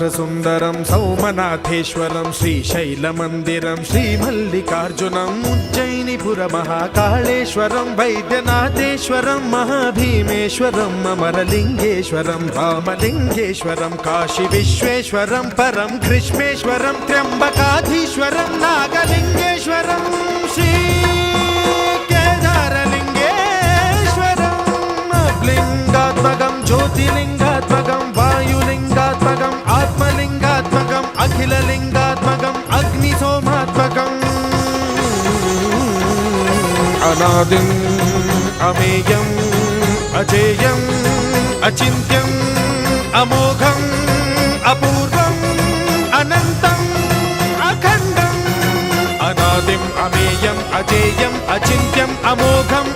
రాష్ట్రసుందరం సౌమనాథేశ్వరం శ్రీశైలమందిరం శ్రీమల్లికార్జునం ఉజ్జయినిపుర మహాకాళేశ్వరం వైద్యనాథేశ్వరం మహాభీమేశ్వరం అమరలింగేశ్వరం రామలింగేశ్వరం కాశీ విశ్వేశ్వరం పరం కృష్ణేశ్వరం త్ర్యంబకాధీశ్వరం నాగలింగేశ్వరం శ్రీ కేదారలింగేశ్వరం లింగాత్మకం జ్యోతిలింగాత్మకం వాయులింగాత్మకం ఆత్మలింగాత్మకం అఖిలలింగాత్మకం అగ్నిసోమాత్మకం అనాదిం అమేయం అజేయం అచింత్యం అమోఘం అపూర్వం అనంతం అఖండం అనాదిం అమేయం అజేయం అచింత్యం అమోఘం